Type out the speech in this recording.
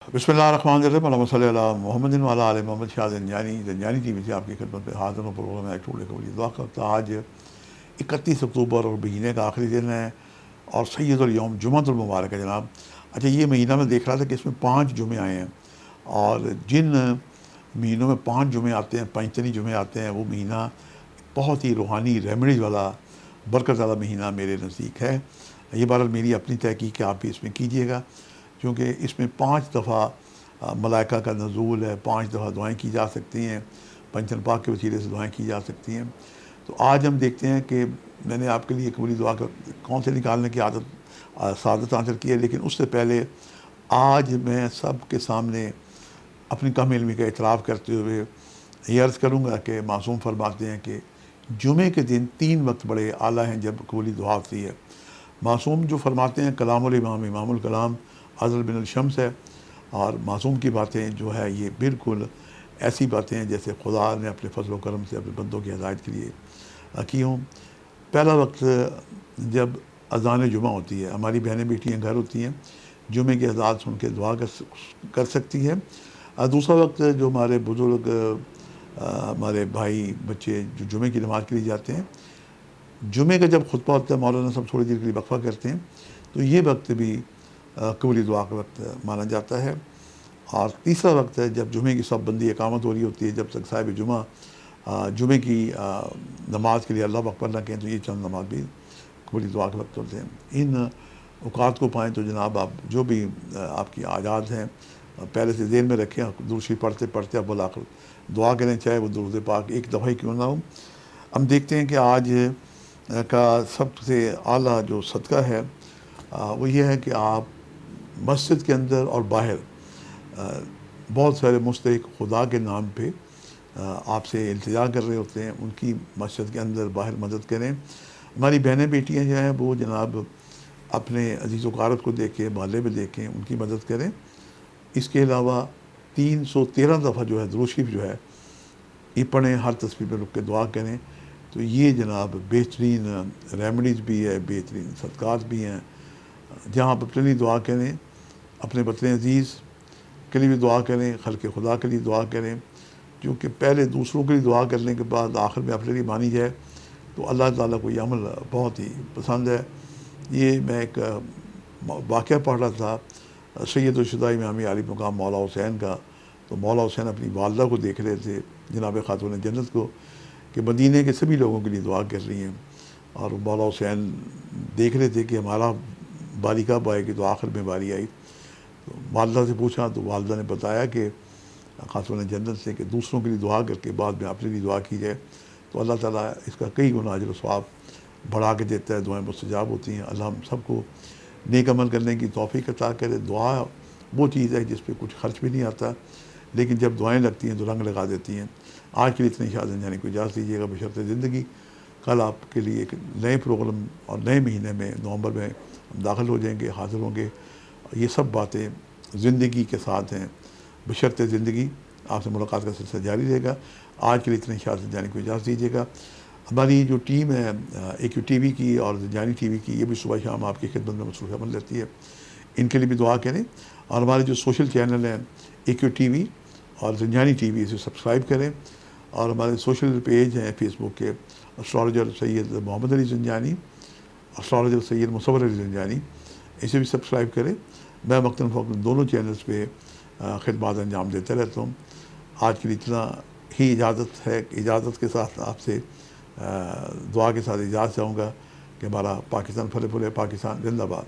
बिस्मिल्लाहिर्रहमानिर्रहीम अल्लाहुम्मा सल्लि अला मुहम्मदिन व अला आलि मोहम्मद। शाह ज़ंजानी टीवी से आपकी खिदमत में हाज़िर हूँ। प्रोग्राम में टूडे कबूली दुआ करता। आज 31 अक्टूबर और महीने का आखिरी दिन है और सैयदुल यौम जुमातुल मुबारक है जनाब। अच्छा, ये महीना मैं देख रहा था कि इसमें 5 जुमे आए हैं और जिन महीनों में 5 जुमे आते हैं, पंजतनी जुमे आते हैं, वो महीना बहुत ही रूहानी रेमेडीज़ वाला बरकत वाला महीना मेरे नज़दीक है। ये बहरहाल मेरी अपनी तहकीक है, आप भी इसमें कीजिएगा, क्योंकि इसमें 5 दफ़ा मलाइका का नज़ूल है, 5 दफ़ा दुआएँ की जा सकती हैं, पंचन पाक के वसीले से दुआएँ की जा सकती हैं। तो आज हम देखते हैं कि मैंने आपके लिए कबूली दुआ का कौन से निकालने की आदत सादत हासिल की है, लेकिन उससे पहले आज मैं सब के सामने अपनी कम इल्मी का इतराफ़ करते हुए ये अर्ज़ करूँगा कि मासूम फरमाते हैं कि जुमे के दिन 3 वक्त बड़े आला हैं जब कबूली दुआ होती है। मासूम जो फरमाते हैं कलामुल इमाम इमामुल कलाम अज़ल बिन शम्स है, और मासूम की बातें जो है ये बिल्कुल ऐसी बातें हैं जैसे खुदा ने अपने फजल व करम से अपने बंदों की हिदायत के लिए की हों। पहला वक्त जब अज़ान जुमा होती है, हमारी बहनें बेटियाँ घर होती हैं, जुमे की अज़ान सुन के दुआ कर सकती है। दूसरा वक्त जो हमारे बुज़ुर्ग हमारे भाई बच्चे जो जुमे की नमाज़ के लिए जाते हैं, जुमे का जब खुतबा होता है मौलाना सब थोड़ी देर के लिए वक्फ़ा करते हैं, तो ये वक्त भी कबूली दुआ का वक्त माना जाता है। और तीसरा वक्त है जब जुमे की सब बंदी इकामत हो रही होती है, जब तक साहिब जुमा जुमे की नमाज के लिए अल्लाह अकबर ना कहें, तो ये चंद नमाज भी कबूली दुआ के वक्त होते हैं। इन औकात को पाएँ तो जनाब आप जो भी आपकी आजाद हैं पहले से ज़हन में रखें, दूसरी पढ़ते पढ़ते अब आखिर दुआ करें, चाहे वो दुरूद पाक एक दफ़ा ही क्यों ना हो। हम देखते हैं कि आज का सबसे आला जो सदका है वो ये है कि आप मस्जिद के अंदर और बाहर बहुत सारे मुस्तहिक खुदा के नाम पे आपसे इल्तिजा कर रहे होते हैं, उनकी मस्जिद के अंदर बाहर मदद करें। हमारी बहनें बेटियां जो हैं वो जनाब अपने अजीज़ व क़ारब को देखें, मोहल्ले में देखें, उनकी मदद करें। इसके अलावा 313 दफ़ा जो है दुरूद शरीफ जो है ये पढ़ें, हर तस्वीर पर रुक के दुआ करें। तो ये जनाब बेहतरीन रेमेडीज़ भी है, बेहतरीन सदक़ात भी हैं, जहाँ आप अपने लिए दुआ करें, अपने वतन अज़ीज़ के लिए भी दुआ करें, खल्क़ खुदा के लिए दुआ करें, क्योंकि पहले दूसरों के लिए दुआ करने के बाद आखिर में अपने लिए मानी जाए तो अल्लाह ताला को ये अमल बहुत ही पसंद है। ये मैं एक वाक़या पढ़ रहा था सैयद शुदा इमाम आली मकाम मौला हुसैन का। तो मौला हुसैन अपनी वालदा को देख रहे थे, जनाब खातून जन्नत को, कि मदीने के सभी लोगों के लिए दुआ कर रही हैं, और मौला हुसैन देख रहे थे कि हमारा बारी कब आएगी। तो आखिर में बारी आई, तो वालदा से पूछा, तो वालदा ने बताया कि खातून जन्नत से कि दूसरों के लिए दुआ करके बाद में अपने लिए दुआ की जाए तो अल्लाह ताला इसका कई गुना अजर सवाब बढ़ा के देता है, दुआएं मुस्तजाब होती हैं। अल्लाह हम सबको नेक अमल करने की तौफीक अता करे। दुआ वो चीज़ है जिस पे कुछ खर्च भी नहीं आता, लेकिन जब दुआएं लगती हैं तो रंग लगा देती हैं। आज के लिए इतनी शाह ज़ंजानी को इजाज़त दीजिएगा बशर्ते ज़िंदगी। कल आपके लिए एक नए प्रोग्राम और नए महीने में नवंबर में हम दाखिल हो जाएंगे, हाज़िर होंगे। ये सब बातें ज़िंदगी के साथ हैं, बशर्ते ज़िंदगी। आपसे मुलाकात का सिलसिला जारी रहेगा। आज के लिए इतनी शाह ज़ंजानी को इजाज़त दीजिएगा। हमारी जो टीम है AQ TV की और ज़ंजानी TV की, ये भी सुबह शाम आपकी खिदमत में मसरूफ़ अमल रहती है, इनके लिए भी दुआ करें। और हमारे जो सोशल चैनल हैं AQ TV और ज़ंजानी TV, इसे सब्सक्राइब करें। और हमारे सोशल पेज हैं फेसबुक के, एस्ट्रोलॉजर सैयद मोहम्मद अली ज़ंजानी, एस्ट्रोलॉजर सैयद मुसव्वर अली ज़ंजानी, इसे भी सब्सक्राइब करें। मैं वक्तन फ़ौक़्तन दोनों चैनल्स पे खिदमत अंजाम देता रहता हूँ। आज के लिए इतना ही इजाज़त है। इजाज़त के साथ आपसे दुआ के साथ इजाज़त चाहूँगा कि हमारा पाकिस्तान फले फूले, पाकिस्तान जिंदाबाद।